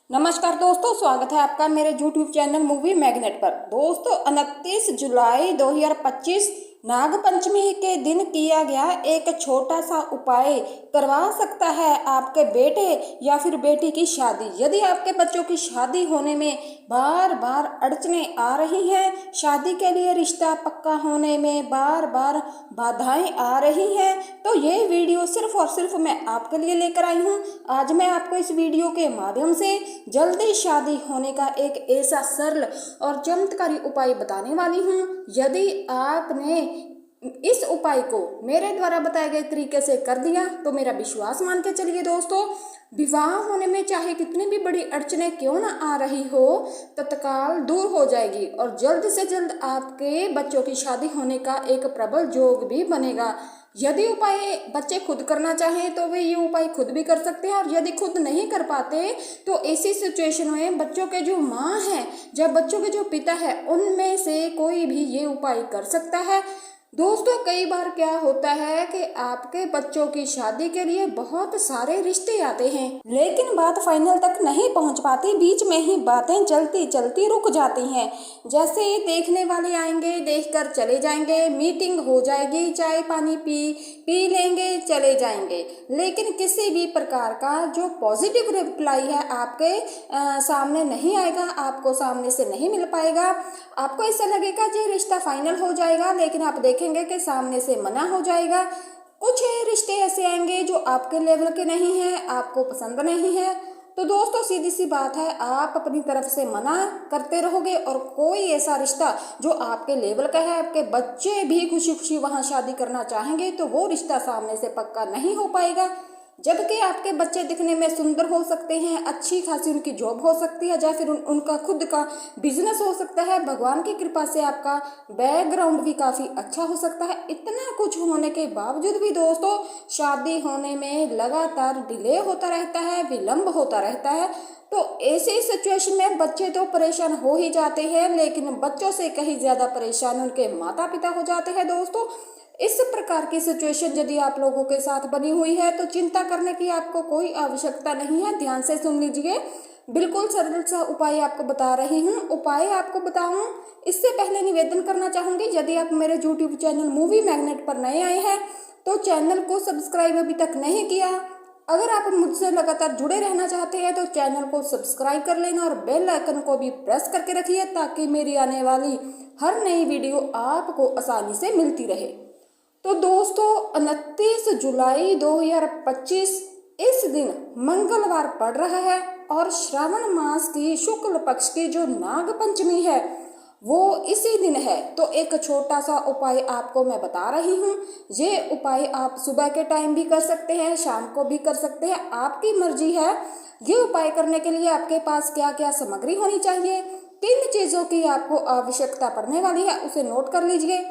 नमस्कार दोस्तों, स्वागत है आपका मेरे YouTube चैनल मूवी मैग्नेट पर। दोस्तों 29 जुलाई 2025 नाग पंचमी के दिन किया गया एक छोटा सा उपाय करवा सकता है आपके बेटे या फिर बेटी की शादी। यदि आपके बच्चों की शादी होने में बार बार अड़चनें आ रही हैं, शादी के लिए रिश्ता पक्का होने में बार बार बाधाएं आ रही हैं, तो ये वीडियो सिर्फ और सिर्फ मैं आपके लिए लेकर आई हूँ। आज मैं आपको इस वीडियो के माध्यम से जल्दी शादी होने का एक ऐसा सरल और चमत्कारी उपाय बताने वाली हूँ। यदि आपने इस उपाय को मेरे द्वारा बताए गए तरीके से कर दिया तो मेरा विश्वास मान के चलिए दोस्तों, विवाह होने में चाहे कितनी भी बड़ी अड़चनें क्यों ना आ रही हो, तत्काल दूर हो जाएगी और जल्द से जल्द आपके बच्चों की शादी होने का एक प्रबल योग भी बनेगा। यदि उपाय बच्चे खुद करना चाहें तो वे ये उपाय खुद भी कर सकते हैं, और यदि खुद नहीं कर पाते तो ऐसी सिचुएशन में बच्चों के जो माँ है या बच्चों के जो पिता है, उनमें से कोई भी ये उपाय कर सकता है। दोस्तों कई बार क्या होता है कि आपके बच्चों की शादी के लिए बहुत सारे रिश्ते आते हैं, लेकिन बात फाइनल तक नहीं पहुंच पाती, बीच में ही बातें चलती चलती रुक जाती हैं। जैसे ही देखने वाले आएंगे, देखकर चले जाएंगे, मीटिंग हो जाएगी, चाय पानी पी लेंगे, चले जाएंगे, लेकिन किसी भी प्रकार का जो पॉजिटिव रिप्लाई है आपके सामने नहीं आएगा, आपको सामने से नहीं मिल पाएगा। आपको ऐसा लगेगा जी रिश्ता फाइनल हो जाएगा, लेकिन आप देखेंगे कि सामने से मना हो जाएगा। कुछ रिश्ते ऐसे आएंगे जो आपके लेवल के नहीं हैं, आपको पसंद नहीं है। तो दोस्तों सीधी सी बात है, आप अपनी तरफ से मना करते रहोगे और कोई ऐसा रिश्ता जो आपके लेवल का है, आपके बच्चे भी खुशी खुशी वहाँ शादी करना चाहेंगे, तो वो रिश्ता सामने से पक्का नहीं हो पाएगा। जबकि आपके बच्चे दिखने में सुंदर हो सकते हैं, अच्छी खासी उनकी जॉब हो सकती है, या फिर उनका खुद का बिजनेस हो सकता है, भगवान की कृपा से आपका बैकग्राउंड भी काफ़ी अच्छा हो सकता है। इतना कुछ होने के बावजूद भी दोस्तों शादी होने में लगातार डिले होता रहता है, विलंब होता रहता है। तो ऐसी सिचुएशन में बच्चे तो परेशान हो ही जाते हैं, लेकिन बच्चों से कहीं ज़्यादा परेशान उनके माता पिता हो जाते हैं। दोस्तों इस प्रकार की सिचुएशन यदि आप लोगों के साथ बनी हुई है तो चिंता करने की आपको कोई आवश्यकता नहीं है। ध्यान से सुन लीजिए, बिल्कुल सरल सा उपाय आपको बता रही हूँ। उपाय आपको बताऊँ इससे पहले निवेदन करना चाहूँगी, यदि आप मेरे YouTube चैनल मूवी मैग्नेट पर नए आए हैं तो चैनल को सब्सक्राइब अभी तक नहीं किया। अगर आप मुझसे लगातार जुड़े रहना चाहते हैं तो चैनल को सब्सक्राइब कर लेना और बेल आइकन को भी प्रेस करके रखिए, ताकि मेरी आने वाली हर नई वीडियो आपको आसानी से मिलती रहे। तो दोस्तों 29 जुलाई 2025 इस दिन मंगलवार पड़ रहा है और श्रावण मास की शुक्ल पक्ष की जो नाग पंचमी है वो इसी दिन है। तो एक छोटा सा उपाय आपको मैं बता रही हूँ। ये उपाय आप सुबह के टाइम भी कर सकते हैं, शाम को भी कर सकते हैं, आपकी मर्जी है। ये उपाय करने के लिए आपके पास क्या क्या सामग्री होनी चाहिए, किन चीज़ों की आपको आवश्यकता पड़ने वाली है, उसे नोट कर लीजिए।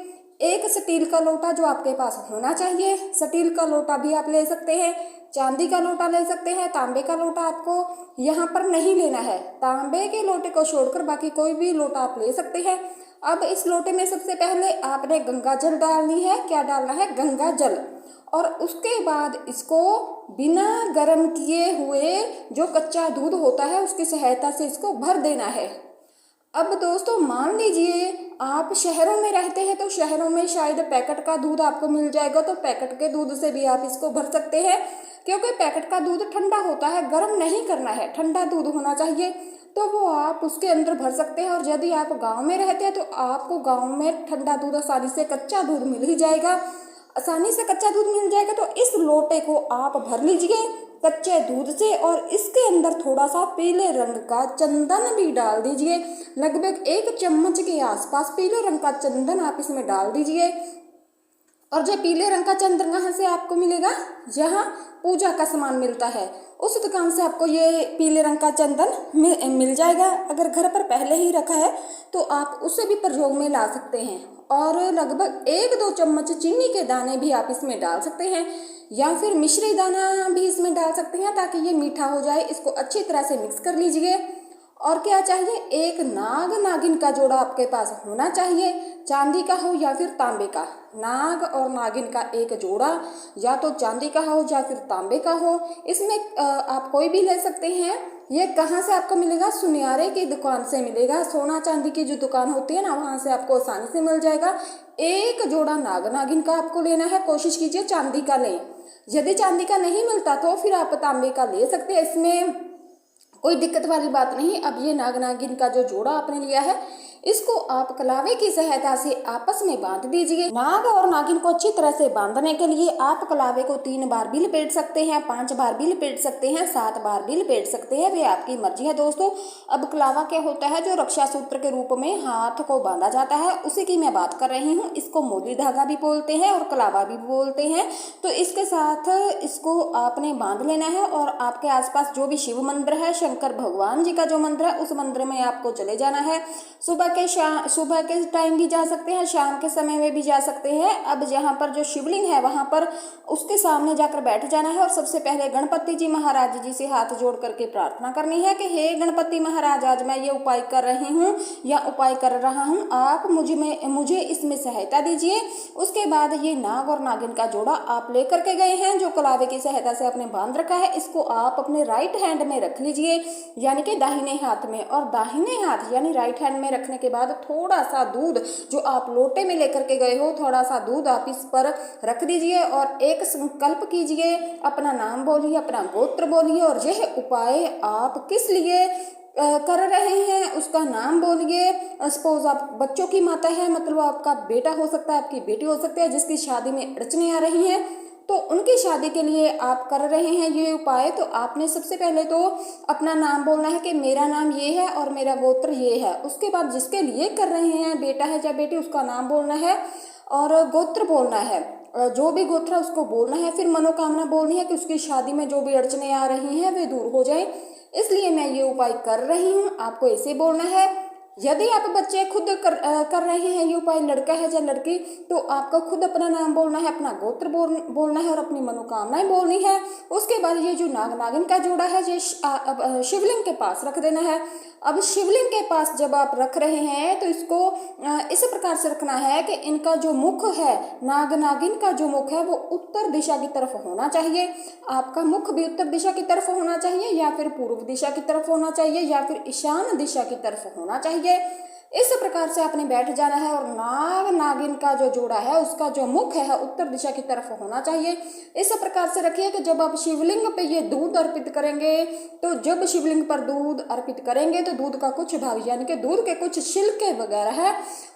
एक स्टील का लोटा जो आपके पास होना चाहिए, स्टील का लोटा भी आप ले सकते हैं, चांदी का लोटा ले सकते हैं, तांबे का लोटा आपको यहाँ पर नहीं लेना है। तांबे के लोटे को छोड़कर बाकी कोई भी लोटा आप ले सकते हैं। अब इस लोटे में सबसे पहले आपने गंगा जल डालनी है। क्या डालना है? गंगा जल। और उसके बाद इसको बिना गर्म किए हुए जो कच्चा दूध होता है उसकी सहायता से इसको भर देना है। अब दोस्तों मान लीजिए आप शहरों में रहते हैं तो शहरों में शायद पैकेट का दूध आपको मिल जाएगा, तो पैकेट के दूध से भी आप इसको भर सकते हैं, क्योंकि पैकेट का दूध ठंडा होता है, गर्म नहीं करना है, ठंडा दूध होना चाहिए, तो वो आप उसके अंदर भर सकते हैं। और यदि आप गांव में रहते हैं तो आपको गांव में ठंडा दूध आसानी से, कच्चा दूध मिल ही जाएगा, आसानी से कच्चा दूध मिल जाएगा। तो इस लोटे को आप भर लीजिए कच्चे दूध से और इसके अंदर थोड़ा सा पीले रंग का चंदन भी डाल दीजिए। लगभग 1 चम्मच के आसपास पीले रंग का चंदन आप इसमें डाल दीजिए। और जो पीले रंग का चंदन कहाँ से आपको मिलेगा? जहाँ पूजा का सामान मिलता है उस दुकान से आपको ये पीले रंग का चंदन मिल जाएगा। अगर घर पर पहले ही रखा है तो आप उसे भी प्रयोग में ला सकते हैं। और लगभग 1-2 चम्मच चीनी के दाने भी आप इसमें डाल सकते हैं, या फिर मिश्री दाना भी इसमें डाल सकते हैं ताकि ये मीठा हो जाए। इसको अच्छी तरह से मिक्स कर लीजिए। और क्या चाहिए? एक नाग नागिन का जोड़ा आपके पास होना चाहिए, चांदी का हो या फिर तांबे का। नाग और नागिन का एक जोड़ा या तो चांदी का हो या फिर तांबे का हो, इसमें आप कोई भी ले सकते हैं। ये कहाँ से आपको मिलेगा? सुनियारे की दुकान से मिलेगा। सोना चांदी की जो दुकान होती है ना, वहाँ से आपको आसानी से मिल जाएगा। एक जोड़ा नाग नागिन का आपको लेना है। कोशिश कीजिए चांदी का लें। यदि चांदी का नहीं मिलता तो फिर आप तांबे का ले सकते हैं, इसमें कोई दिक्कत वाली बात नहीं। अब ये नाग नागिन का जो जोड़ा आपने लिया है, इसको आप कलावे की सहायता से आपस में बांध दीजिए। नाग और नागिन को अच्छी तरह से बांधने के लिए आप कलावे को 3 बार भी लपेट सकते हैं, 5 बार भी लपेट सकते हैं, 7 बार भी लपेट सकते हैं, वे आपकी मर्जी है दोस्तों। अब कलावा क्या होता है? जो रक्षा सूत्र के रूप में हाथ को बांधा जाता है, उसी की मैं बात कर रही हूँ। इसको मोली धागा भी बोलते हैं और कलावा भी बोलते हैं। तो इसके साथ इसको आपने बांध लेना है और आपके आसपास जो भी शिव मंदिर है, शंकर भगवान जी का जो मंदिर है, उस मंदिर में आपको चले जाना है। सुबह के टाइम भी जा सकते हैं, शाम के समय में भी जा सकते हैं। अब जहाँ पर जो शिवलिंग है वहाँ पर उसके सामने जाकर बैठ जाना है और सबसे पहले गणपति जी महाराज जी से हाथ जोड़ करके प्रार्थना करनी है कि हे गणपति महाराज, आज मैं ये उपाय कर रही हूँ या उपाय कर रहा हूँ, आप मुझे इसमें सहायता दीजिए। उसके बाद ये नाग और नागिन का जोड़ा आप लेकर के गए हैं, जो कलावे की सहायता से आपने बांध रखा है, इसको आप अपने राइट हैंड में रख लीजिए, यानी कि दाहिने हाथ में। और दाहिने हाथ यानी राइट हैंड में रखने के बाद थोड़ा सा दूध जो आप लोटे में लेकर के गए हो, थोड़ा सा दूध आप इस पर रख दीजिए और एक संकल्प कीजिए। अपना नाम बोलिए, अपना गोत्र बोलिए और यह उपाय आप किस लिए कर रहे हैं उसका नाम बोलिए। सपोज आप बच्चों की माता है, मतलब आपका बेटा हो सकता है, आपकी बेटी हो सकती है, जिसकी शादी में अड़चने आ रही हैं, तो उनकी शादी के लिए आप कर रहे हैं ये उपाय। तो आपने सबसे पहले तो अपना नाम बोलना है कि मेरा नाम ये है और मेरा गोत्र ये है। उसके बाद जिसके लिए कर रहे हैं, बेटा है या बेटी, उसका नाम बोलना है और गोत्र बोलना है, जो भी गोत्र है उसको बोलना है। फिर मनोकामना बोलनी है कि उसकी शादी में जो भी अड़चने आ रही हैं वे दूर हो जाए, इसलिए मैं ये उपाय कर रही हूँ, आपको ऐसे बोलना है। यदि आप बच्चे खुद कर रहे हैं ये उपाय, लड़का है या लड़की, तो आपको खुद अपना नाम बोलना है, अपना गोत्र बोलना है और अपनी मनोकामनाएं बोलनी है। उसके बाद ये जो नाग नागिन का जोड़ा है ये शिवलिंग के पास रख देना है। अब शिवलिंग के पास जब आप रख रहे हैं तो इसको इस प्रकार से रखना है कि इनका जो मुख है, नाग नागिन का जो मुख है, वो उत्तर दिशा की तरफ होना चाहिए। आपका मुख भी उत्तर दिशा की तरफ होना चाहिए या फिर पूर्व दिशा की तरफ होना चाहिए या फिर ईशान दिशा की तरफ होना चाहिए। इस प्रकार से आपने बैठ जाना है और नाग नागिन का जो जोड़ा है उसका जो मुख है उत्तर दिशा की तरफ होना चाहिए। इस प्रकार से रखिए कि जब आप शिवलिंग पे ये दूध अर्पित करेंगे, तो जब शिवलिंग पर दूध अर्पित करेंगे तो दूध का कुछ भाग यानी कि दूध के कुछ छिलके वगैरह है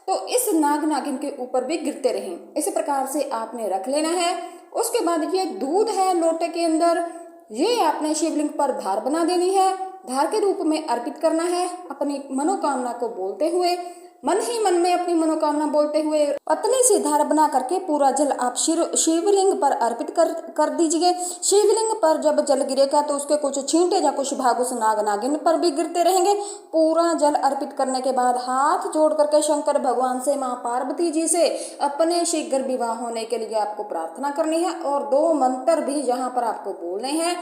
तो इस नाग नागिन के ऊपर भी गिरते रहें। इस प्रकार से आपने रख लेना है। उसके बाद ये दूध है लोटे के अंदर, ये आपने शिवलिंग पर धार बना देनी है। धार के रूप में अर्पित करना है अपनी मनोकामना को बोलते हुए, मन ही मन में अपनी मनोकामना बोलते हुए पतली सी धार बना करके पूरा जल आप शिवलिंग पर अर्पित कर दीजिए। शिवलिंग पर जब जल गिरेगा तो उसके कुछ छींटे या कुछ भाग उस नाग नागिन पर भी गिरते रहेंगे। पूरा जल अर्पित करने के बाद हाथ जोड़ करके शंकर भगवान से, माँ पार्वती जी से अपने शीघ्र विवाह होने के लिए आपको प्रार्थना करनी है और 2 मंत्र भी यहाँ पर आपको बोलने हैं।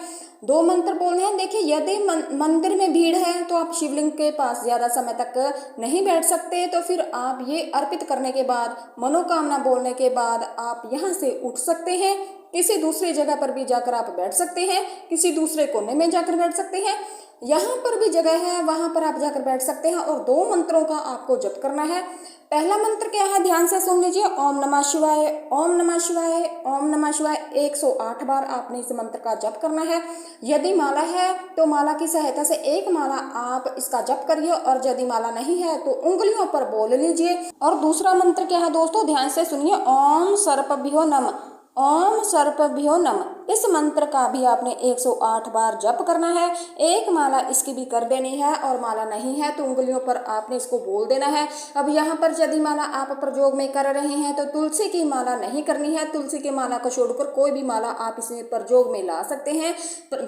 2 मंत्र बोलने हैं। देखिए, यदि मंदिर में भीड़ है तो आप शिवलिंग के पास ज्यादा समय तक नहीं बैठ सकते, तो फिर आप ये अर्पित करने के बाद, मनोकामना बोलने के बाद आप यहाँ से उठ सकते हैं। किसी दूसरी जगह पर भी जाकर आप बैठ सकते हैं, किसी दूसरे कोने में जाकर बैठ सकते हैं, यहाँ पर भी जगह है वहां पर आप जाकर बैठ सकते हैं। और 2 मंत्रों का आपको जप करना है। पहला मंत्र क्या है, ध्यान से सुन लीजिए। ओम नमः शिवाय, ओम नमः शिवाय, ओम नमः शिवाय। 108 बार आपने इस मंत्र का जप करना है। यदि माला है तो माला की सहायता से 1 माला आप इसका जप करिए और यदि माला नहीं है तो उंगलियों पर बोल लीजिए। और दूसरा मंत्र क्या है दोस्तों, ध्यान से सुनिए। ओम सर्पभ्यो नमः, ओम सर्पभ्यो नमः। इस मंत्र का भी आपने 108 बार जप करना है। 1 माला इसकी भी कर देनी है और माला नहीं है तो उंगलियों पर आपने इसको बोल देना है। अब यहाँ पर यदि माला आप प्रयोग में कर रहे हैं तो तुलसी की माला नहीं करनी है। तुलसी की माला को छोड़कर कोई भी माला आप इसमें प्रयोग में ला सकते हैं,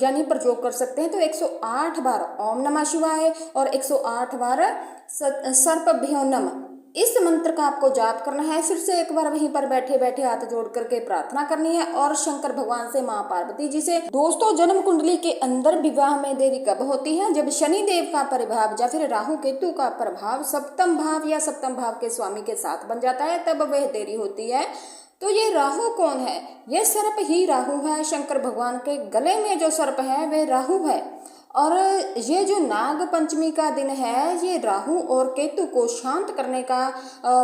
यानी प्रयोग कर सकते हैं। तो 108 बार ओम नमः शिवाय और 108 बार सर्पभ्यो नमः, इस मंत्र का आपको जाप करना है। फिर से एक बार वहीं पर बैठे बैठे हाथ जोड़ करके प्रार्थना करनी है और शंकर भगवान से, माँ पार्वती जी से। दोस्तों, जन्म कुंडली के अंदर विवाह में देरी कब होती है? जब शनि देव का प्रभाव या फिर राहु केतु का प्रभाव सप्तम भाव या सप्तम भाव के स्वामी के साथ बन जाता है, तब वह देरी होती है। तो ये राहु कौन है? ये सर्प ही राहु है। शंकर भगवान के गले में जो सर्प है वह राहु है और ये जो नाग पंचमी का दिन है, ये राहु और केतु को शांत करने का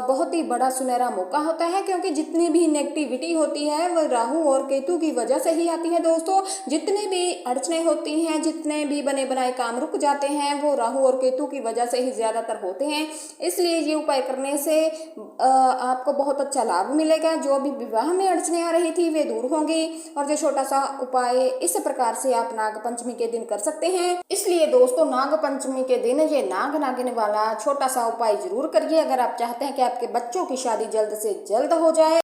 बहुत ही बड़ा सुनहरा मौका होता है, क्योंकि जितनी भी नेगेटिविटी होती है वह राहु और केतु की वजह से ही आती है दोस्तों। जितनी भी अड़चने होती हैं, जितने भी बने बनाए काम रुक जाते हैं, वो राहु और केतु की वजह से ही ज़्यादातर होते हैं। इसलिए ये उपाय करने से आपको बहुत अच्छा लाभ मिलेगा। जो भी विवाह में अड़चने आ रही थी वे दूर होंगी, और जो छोटा सा उपाय इस प्रकार से आप नाग पंचमी के दिन कर सकते हैं। इसलिए दोस्तों, नाग पंचमी के दिन ये नाग नागिन वाला छोटा सा उपाय जरूर करिए, अगर आप चाहते हैं कि आपके बच्चों की शादी जल्द से जल्द हो जाए।